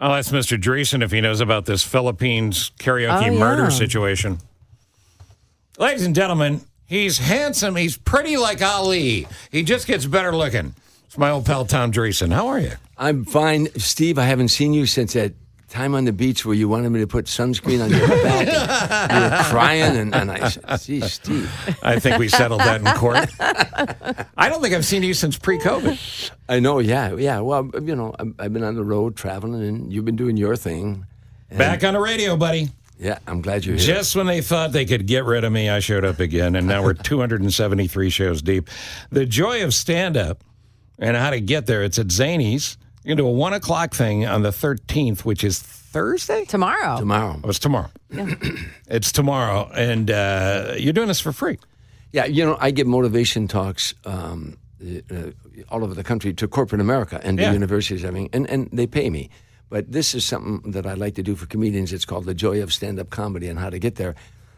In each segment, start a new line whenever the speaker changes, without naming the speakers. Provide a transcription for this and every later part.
I'll ask Mr. Dreesen if he knows about this Philippines karaoke murder situation. Ladies and gentlemen, he's handsome. He's pretty like Ali. He just gets better looking. It's my old pal, Tom Dreesen. How are you?
I'm fine. Steve, I haven't seen you since that time on the beach where you wanted me to put sunscreen on your back. You were crying, and I said, "Gee, Steve."
I think we settled that in court. I don't think I've seen you since pre-COVID.
I know, yeah. Well, I've been on the road traveling, and you've been doing your thing.
Back on the radio, buddy.
Yeah, I'm glad you're here.
Just when they thought they could get rid of me, I showed up again, and now we're 273 shows deep. The joy of stand-up and how to get there, it's at Zanies. You're going to do a 1 o'clock thing on the 13th, which is Thursday?
Tomorrow.
Tomorrow.
Oh, it's tomorrow.
Yeah.
It's tomorrow, and you're doing this for free.
Yeah, I give motivation talks all over the country to corporate America and the universities, and they pay me. But this is something that I like to do for comedians. It's called The Joy of Stand-Up Comedy and how to get there.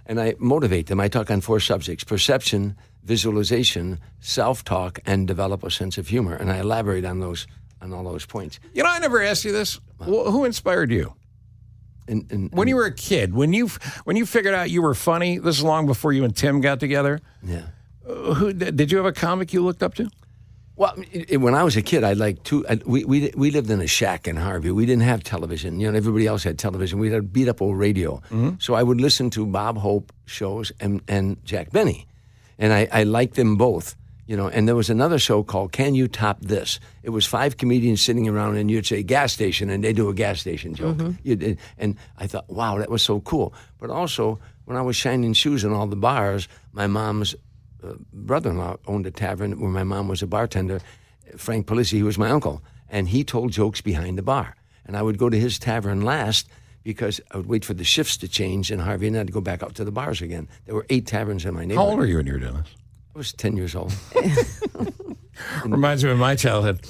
And I motivate them. I talk on 4 subjects: perception, visualization, self-talk, and develop a sense of humor. And I elaborate on all those points.
I never asked you this. Who inspired you? When you were a kid, when you figured out you were funny, this is long before you and Tim got together.
Yeah.
Did you have a comic you looked up to?
Well, when I was a kid, we lived in a shack in Harvey. We didn't have television. Everybody else had television. We had a beat-up old radio. Mm-hmm. So I would listen to Bob Hope shows and Jack Benny. And I liked them both. And there was another show called Can You Top This? It was 5 comedians sitting around, and you'd say gas station, and they do a gas station joke. Mm-hmm. And I thought, wow, that was so cool. But also, when I was shining shoes in all the bars, my mom's brother-in-law owned a tavern where my mom was a bartender. Frank Polisi, he was my uncle, and he told jokes behind the bar. And I would go to his tavern last because I would wait for the shifts to change in Harvey, and I'd go back out to the bars again. There were 8 taverns in my neighborhood.
How old were you when you were doing this?
I was 10 years old.
Reminds me of my childhood.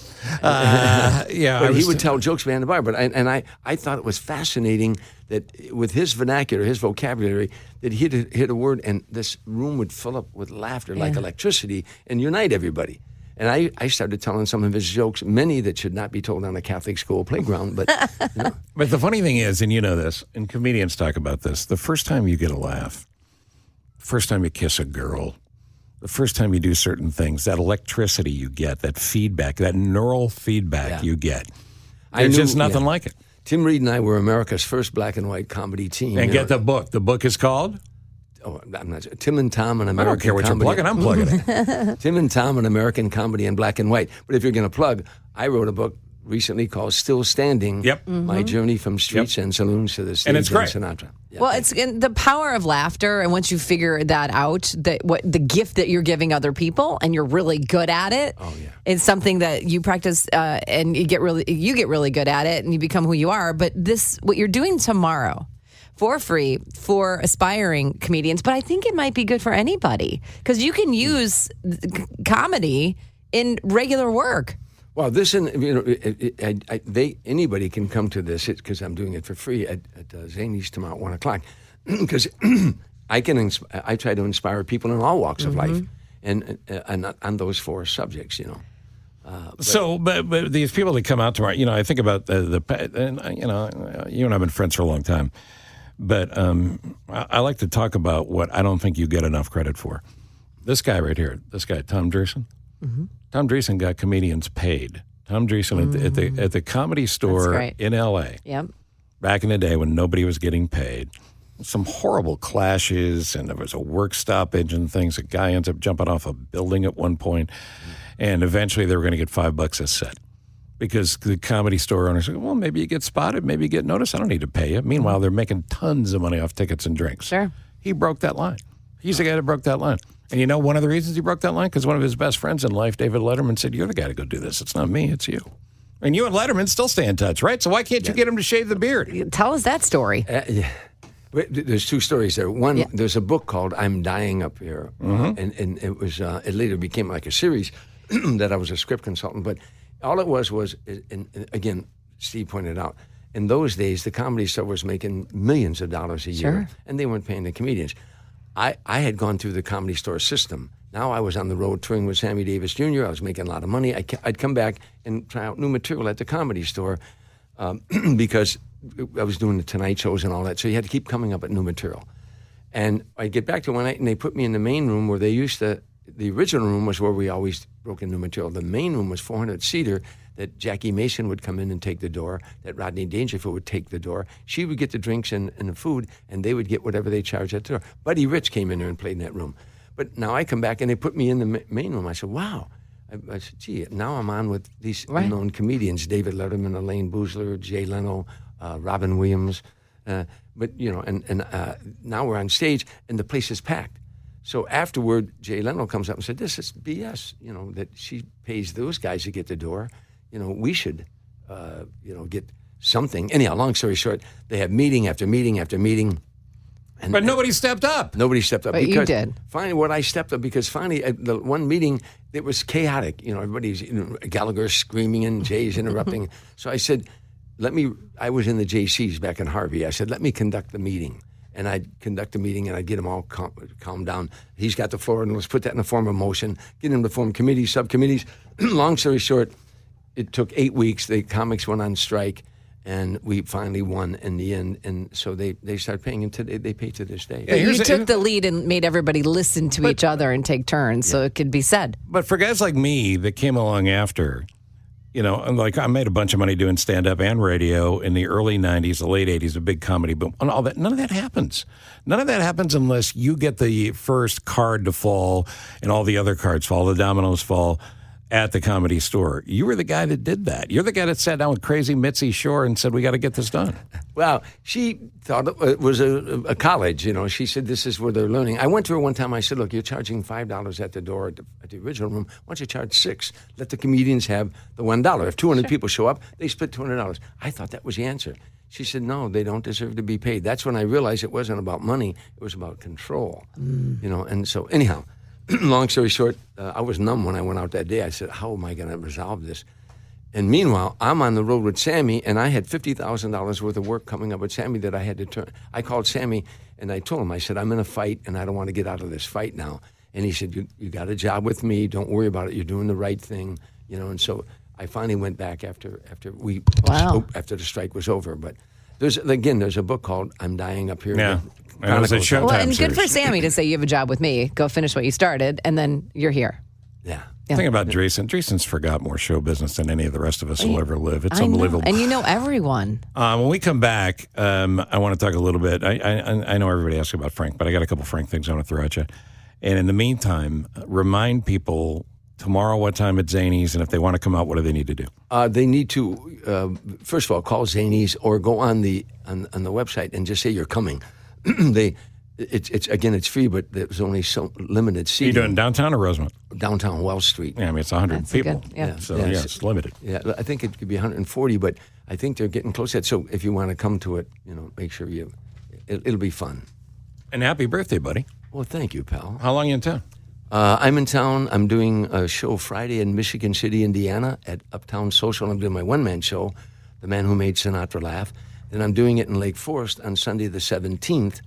He would tell jokes behind the bar. But I thought it was fascinating that with his vernacular, his vocabulary, that he'd hit a word and this room would fill up with laughter like electricity and unite everybody. And I started telling some of his jokes, many that should not be told on a Catholic school playground. But
But the funny thing is, and you know this, and comedians talk about this, the first time you get a laugh, the first time you kiss a girl, the first time you do certain things, that electricity you get, that feedback, that neural feedback you get, there's just nothing like it.
Tim Reed and I were America's first black and white comedy team.
And get the book. The book is called?
Oh, I'm not sure. Tim and Tom, an American
I don't care what
comedy.
you're plugging. I'm plugging it.
Tim and Tom, an American comedy in black and white. But if you're going to plug, I wrote a book recently called Still Standing.
Yep.
My journey from streets and saloons to the stage.
And it's great.
Sinatra. Yeah.
Well, it's the power of laughter, and once you figure that out, the gift that you're giving other people, and you're really good at it.
Oh yeah.
It's something that you practice, and you get really good at it, and you become who you are. But what you're doing tomorrow, for free for aspiring comedians, but I think it might be good for anybody because you can use comedy in regular work.
Well, anybody can come to this because I'm doing it for free at Zanies tomorrow at 1 o'clock. Because I try to inspire people in all walks of life, and on those 4 subjects,
But these people that come out tomorrow, I think about you and I've been friends for a long time, but I like to talk about what I don't think you get enough credit for. This guy right here, Tom Dreesen. Mm-hmm. Tom Dreesen got comedians paid. Tom Dreesen at the Comedy Store in L.A.
Yep.
Back in the day when nobody was getting paid. Some horrible clashes, and there was a work stoppage and things. A guy ends up jumping off a building at one point, and eventually they were going to get $5 a set because the Comedy Store owner said, well, maybe you get spotted, maybe you get noticed. I don't need to pay you. Meanwhile, they're making tons of money off tickets and drinks.
Sure.
He broke that line. He's the guy that broke that line. And one of the reasons he broke that line? Because one of his best friends in life, David Letterman, said, you're the guy to go do this. It's not me, it's you. And you and Letterman still stay in touch, right? So why can't you get him to shave the beard?
Tell us that story.
There's 2 stories there. One, there's a book called I'm Dying Up Here. And it was it later became like a series that I was a script consultant. But all it was, and again, Steve pointed out, in those days, the Comedy Store was making millions of dollars a year. And they weren't paying the comedians. I had gone through the Comedy Store system. Now I was on the road touring with Sammy Davis Jr. I was making a lot of money. I'd come back and try out new material at the Comedy Store. because I was doing the Tonight shows and all that. So you had to keep coming up with new material. And I get back to one night, and they put me in the main room where they used to. The original room was where we always broke in new material. The main room was 400-seater that Jackie Mason would come in and take the door, that Rodney Dangerfield would take the door. She would get the drinks and the food, and they would get whatever they charged at the door. Buddy Rich came in there and played in that room. But now I come back, and they put me in the main room. I said, wow. I said, gee, now I'm on with these unknown comedians, David Letterman, Elaine Boozler, Jay Leno, Robin Williams. But, you know, and now we're on stage, and the place is packed. So afterward, Jay Leno comes up and said, this is BS, you know, that she pays those guys to get the door. You know, we should, you know, get something. Anyhow, long story short, they have meeting after meeting after meeting.
But nobody stepped up.
Nobody stepped up.
But you did.
Finally, I stepped up because finally, at the one meeting, it was chaotic. You know, everybody's, you know, Gallagher's screaming and Jay's interrupting. So I said, I was in the JCs back in Harvey. I said, let me conduct the meeting. And I'd conduct the meeting, and I'd get them all calm down. He's got the floor, and let's put that in the form of motion, get him to form committees, subcommittees. Long story short, it took 8 weeks. The comics went on strike, and we finally won in the end. And so they started paying, and today they pay to this day.
Yeah, you took the lead and made everybody listen to each other and take turns so it could be said.
But for guys like me that came along after, you know, like I made a bunch of money doing stand-up and radio in the early 90s, the late 80s, a big comedy boom, and all that. None of that happens. None of that happens unless you get the first card to fall and all the other cards fall, the dominoes fall at the Comedy Store. You were the guy that did that. You're the guy that sat down with crazy Mitzi Shore and said, we got to get this done.
Well, she thought it was a college, you know. She said, this is where they're learning. I went to her one time. I said, look, you're charging $5 at the door at the original room. Why don't you charge $6? Let the comedians have the $1. If 200 people show up, they split $200. I thought that was the answer. She said, no, they don't deserve to be paid. That's when I realized it wasn't about money. It was about control, you know. And so anyhow, long story short, I was numb when I went out that day. I said, how am I going to resolve this? And meanwhile, I'm on the road with Sammy, and I had $50,000 worth of work coming up with Sammy that I had to turn. I called Sammy, and I told him, I said, I'm in a fight, and I don't want to get out of this fight now. And he said, you got a job with me. Don't worry about it. You're doing the right thing, you know. And so I finally went back after the strike was over. But there's a book called I'm Dying Up Here.
Yeah. It was a Showtime
Well, and good
series.
for Sammy to say you have a job with me. Go finish what you started, and then you're here.
Yeah.
Think about Dreesen. Dreesen's forgot more show business than any of the rest of us will ever live. It's unbelievable.
And you know everyone.
When we come back, I want to talk a little bit. I know everybody asks about Frank, but I got a couple Frank things I want to throw at you. And in the meantime, remind people tomorrow what time at Zanies, and if they want to come out, what do they need to do?
They need to, first of all, call Zanies or go on the website and just say you're coming. It's free, but there's only so limited seating.
Are you doing downtown or Rosemont?
Downtown Wells Street.
Yeah, I mean, it's 100 people.
Good, yeah.
So, it's limited.
Yeah, I think it could be 140, but I think they're getting close to that. So if you want to come to it, you know, make sure it'll be fun.
And happy birthday, buddy.
Well, thank you, pal.
How long are you in town?
I'm in town. I'm doing a show Friday in Michigan City, Indiana at Uptown Social. I'm doing my one-man show, The Man Who Made Sinatra Laugh. And I'm doing it in Lake Forest on Sunday the 17th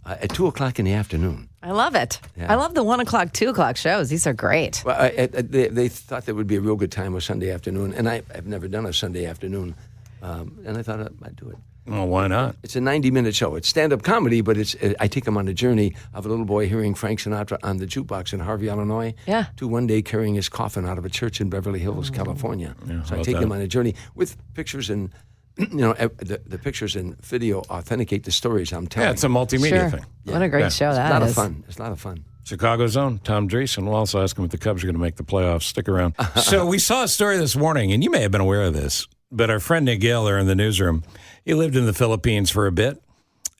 at 2 o'clock in the afternoon.
I love it.
Yeah.
I love the 1 o'clock, 2 o'clock shows. These are great.
Well, they thought that would be a real good time, a Sunday afternoon. And I've never done a Sunday afternoon. And I thought I'd do it.
Well, why not?
It's a 90-minute show. It's stand-up comedy, but I take them on a journey of a little boy hearing Frank Sinatra on the jukebox in Harvey, Illinois, to one day carrying his coffin out of a church in Beverly Hills, California.
Yeah,
so I take them on a journey with pictures and, you know, the pictures and video authenticate the stories I'm telling.
Yeah, it's a multimedia thing.
What a great show that is.
It's a lot of fun.
Chicago's own Tom Dreesen. We'll also ask him if the Cubs are going to make the playoffs. Stick around. So we saw a story this morning, and you may have been aware of this, but our friend Nick Gale there in the newsroom, he lived in the Philippines for a bit.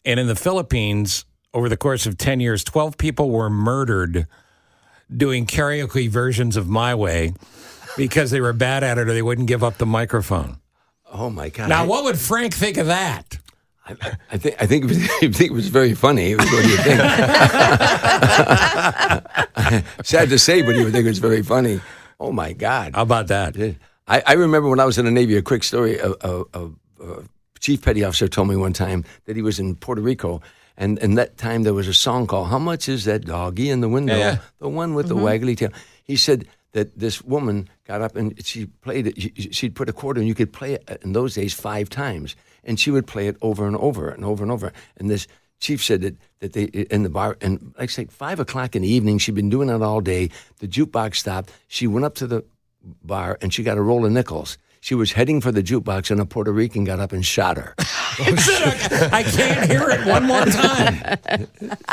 And in the Philippines, over the course of 10 years, 12 people were murdered doing karaoke versions of My Way because they were bad at it or they wouldn't give up the microphone.
Oh, my God.
Now, what would Frank think of that?
I think it was very funny. What do you think? Sad to say, but he would think it was very funny. Oh, my God.
How about that?
I remember when I was in the Navy, a quick story. A chief petty officer told me one time that he was in Puerto Rico, and that time there was a song called "How Much Is That Doggy in the Window?"
Yeah.
The one with the waggly tail. He said that this woman got up and she played it. She'd put a quarter, and you could play it in those days 5 times, and she would play it over and over and over and over. And this chief said that they in the bar, and like I say, 5 o'clock in the evening, she'd been doing it all day. The jukebox stopped. She went up to the bar and she got a roll of nickels. She was heading for the jukebox, and a Puerto Rican got up and shot her.
I can't hear it one more time.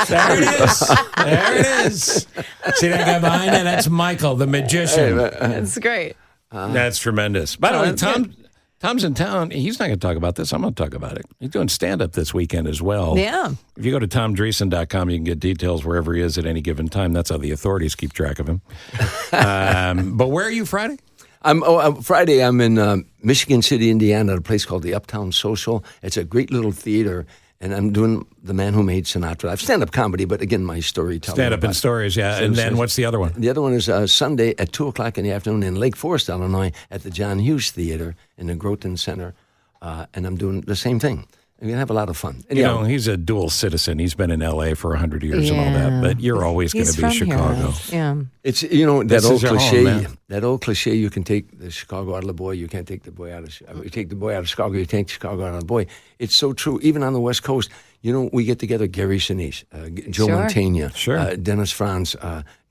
There it is. There it is. See that guy behind you? That's Michael, the magician.
That's great.
That's tremendous. By the way, Tom's in town. He's not going to talk about this. I'm going to talk about it. He's doing stand-up this weekend as well.
Yeah.
If you go to tomdreesen.com, you can get details wherever he is at any given time. That's how the authorities keep track of him. But where are you Friday?
Friday, I'm in Michigan City, Indiana, at a place called the Uptown Social. It's a great little theater, and I'm doing The Man Who Made Sinatra. I've stand-up comedy, but again, my storytelling.
Stand-up and stories, yeah. And then what's the other one?
The other one is Sunday at 2 o'clock in the afternoon in Lake Forest, Illinois, at the John Hughes Theater in the Groton Center, and I'm doing the same thing. We're going to have a lot of fun.
And, he's a dual citizen. He's been in L.A. for 100 years and all that, but you're always going to be Chicago.
Yeah.
It's, that old cliche.
Home,
that old cliche, you can take the Chicago out of the boy, you can't take the boy out of, you take the boy out of Chicago, you take Chicago out of the boy. It's so true. Even on the West Coast, we get together, Gary Sinise, Joe Mantegna, Dennis Franz,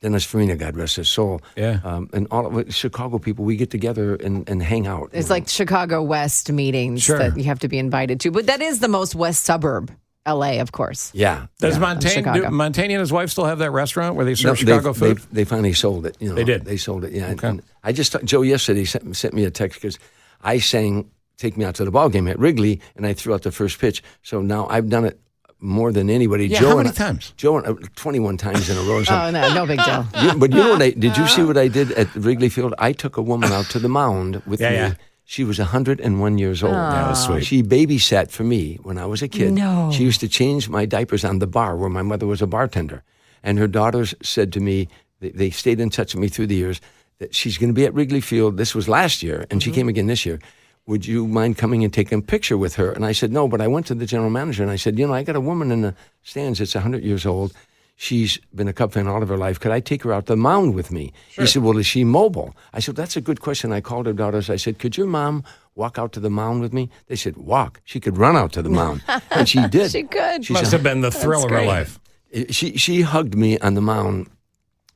Dennis Farina, God rest his soul.
Yeah.
And all of Chicago people, we get together and hang out.
It's like Chicago West meetings that you have to be invited to. But that is the most west suburb, L.A., of course.
Yeah.
Does Mantegna and his wife still have that restaurant where they serve Chicago food?
They finally sold it.
They did?
They sold it, yeah.
Okay.
And I just, Joe yesterday sent me a text because I sang Take Me Out to the Ball Game at Wrigley, and I threw out the first pitch. So now I've done it more than anybody.
Yeah,
Joe
how many times?
Joe, 21 times in a row.
Oh, no big deal.
But you know what did you see what I did at Wrigley Field? I took a woman out to the mound with me. Yeah. She was 101 years old.
That was sweet.
She babysat for me when I was a kid.
No.
She used to change my diapers on the bar where my mother was a bartender. And her daughters said to me, they stayed in touch with me through the years, that she's going to be at Wrigley Field. This was last year, and she came again this year. Would you mind coming and taking a picture with her? And I said, no, but I went to the general manager and I said, I got a woman in the stands that's 100 years old. She's been a Cub fan all of her life. Could I take her out to the mound with me? Sure. He said, well, is she mobile? I said, that's a good question. I called her daughters. I said, could your mom walk out to the mound with me? They said, walk. She could run out to the mound. And she did.
She could.
Must have been the thrill of her life.
She hugged me on the mound.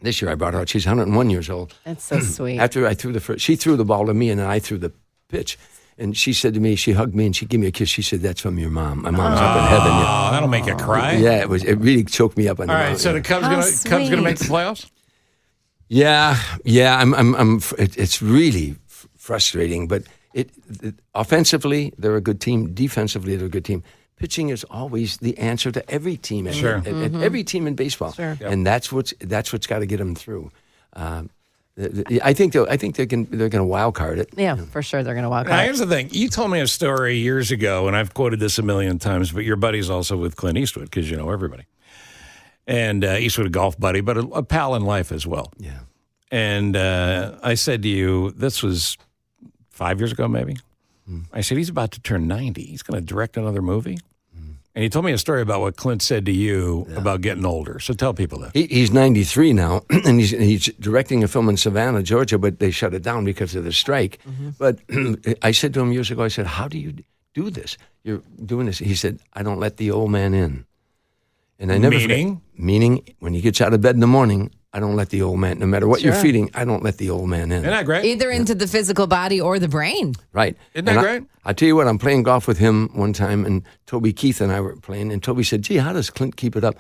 This year I brought her out. She's 101 years old.
That's so sweet.
After I threw the first, she threw the ball to me and then I threw the pitch. And she said to me, she hugged me and she gave me a kiss. She said, that's from your mom. My mom's up in heaven.
Oh, that'll make you cry.
Yeah, it really choked me up. On
all right, so the Cubs going to make the playoffs?
Yeah. It's really frustrating, but offensively, they're a good team. Defensively, they're a good team. Pitching is always the answer to every team, at every team in baseball.
Sure.
And that's what's got to get them through. I think they're going to wild card it.
Yeah, for sure they're going to wild card.
Now, here's the thing. You told me a story years ago, and I've quoted this a million times, but your buddy's also with Clint Eastwood because you know everybody. And Eastwood, a golf buddy, but a pal in life as well.
Yeah.
And I said to you, this was 5 years ago maybe. I said, he's about to turn 90. He's going to direct another movie. And he told me a story about what Clint said to you about getting older. So tell people that.
He's 93 now, and he's directing a film in Savannah, Georgia, but they shut it down because of the strike. But I said to him years ago, I said, how do you do this? You're doing this. He said, I don't let the old man in. And I never meaning when he gets out of bed in the morning, I don't let the old man, no matter what you're feeding, I don't let the old man in.
Isn't that great?
Either into the physical body or the brain.
Right.
Isn't that great?
I tell you what, I'm playing golf with him one time, and Toby Keith and I were playing, and Toby said, gee, how does Clint keep it up?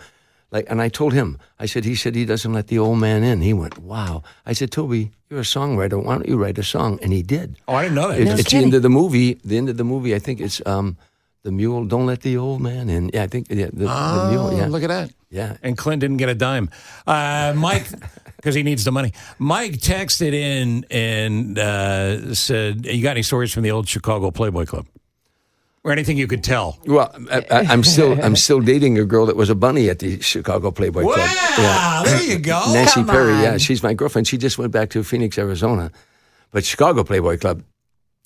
And I told him, he said he doesn't let the old man in. He went, wow. I said, Toby, you're a songwriter. Why don't you write a song? And he did.
Oh, I didn't know that.
It's the end of the movie. The end of the movie, I think it's the mule, don't let the old man in. Yeah, I think the mule. Yeah.
Look at that.
Yeah.
And Clint didn't get a dime. Mike, because he needs the money. Mike texted in and said, you got any stories from the old Chicago Playboy Club? Or anything you could tell?
Well, I'm still dating a girl that was a bunny at the Chicago Playboy Club.
Wow, there you go.
Nancy
Come
Perry,
on.
yeah, she's my girlfriend. She just went back to Phoenix, Arizona. But Chicago Playboy Club,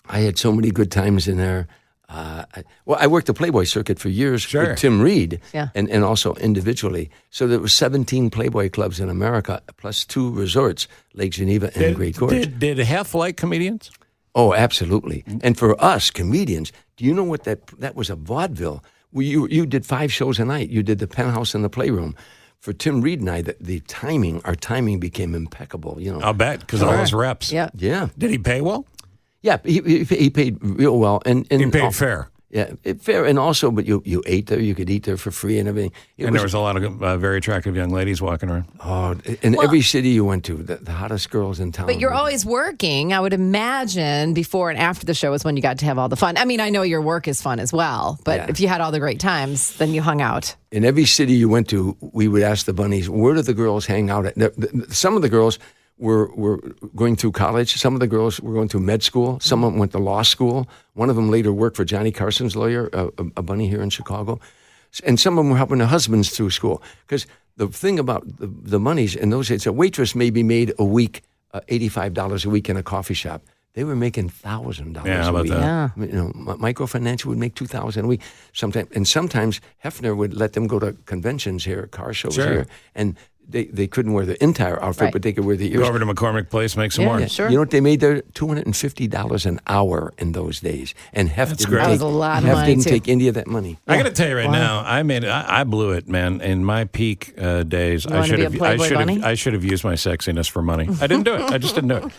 I had so many good times in there. I worked the Playboy circuit for years with Tim Reed,
Yeah.
and also individually. So there were 17 Playboy clubs in America, plus 2 resorts, Lake Geneva and Great Gorge.
Did Hef like comedians?
Oh, absolutely. And for us comedians, do you know what that was? A vaudeville. You did 5 shows a night. You did the Penthouse and the Playroom. For Tim Reed and I, our timing became impeccable. You know,
I'll bet, because all those reps.
Yeah.
yeah,
Did he pay well?
yeah. He paid real well, and
He paid fair.
Yeah, fair, and also, but you ate there. You could eat there for free and everything.
There was a lot of very attractive young ladies walking around.
Oh, in every city you went to, the hottest girls in town.
But you're always working. I would imagine before and after the show is when you got to have all the fun. I mean, I know your work is fun as well, but if you had all the great times, then you hung out.
In every city you went to, we would ask the bunnies, where do the girls hang out at? Some of the girls were going through college. Some of the girls were going through med school. Some of them went to law school. One of them later worked for Johnny Carson's lawyer, a bunny here in Chicago. And some of them were helping their husbands through school. Because the thing about the bunnies in those days, a waitress maybe made a week, $85 a week in a coffee shop. They were making $1,000
how
a
about
week.
that?
Yeah.
You know, microfinancial would make $2,000 a week. Sometimes Hefner would let them go to conventions here, car shows here, and they couldn't wear the entire outfit,
Right.
but they could wear the
Go
ears.
over to McCormick Place, make some more.
Yeah, sure.
You know what they made there? $250 an hour in those days, and Hef didn't
great.
That was
take,
a lot of
Hef
money,
didn't
too.
take any of that money.
I got to tell you right now, I blew it, man. In my peak days, I
wanna
should
be a Playboy bunny?
I should have used my sexiness for money. I didn't do it. I just didn't do it.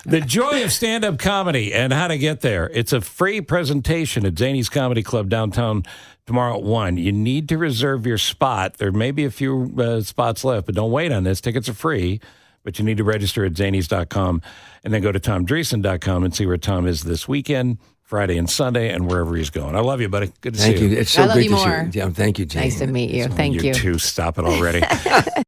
The joy of stand-up comedy and how to get there. It's a free presentation at Zanies Comedy Club downtown tomorrow at 1. You need to reserve your spot. There may be a few spots left, but don't wait on this. Tickets are free, but you need to register at zanies.com and then go to tomdreesen.com and see where Tom is this weekend, Friday and Sunday, and wherever he's going. I love you, buddy. Good to
Thank
see
you.
you.
It's so
I love
great
you
to see
more.
you. Yeah, thank you, Jane.
Nice to meet you. Thank you.
You two, stop it already.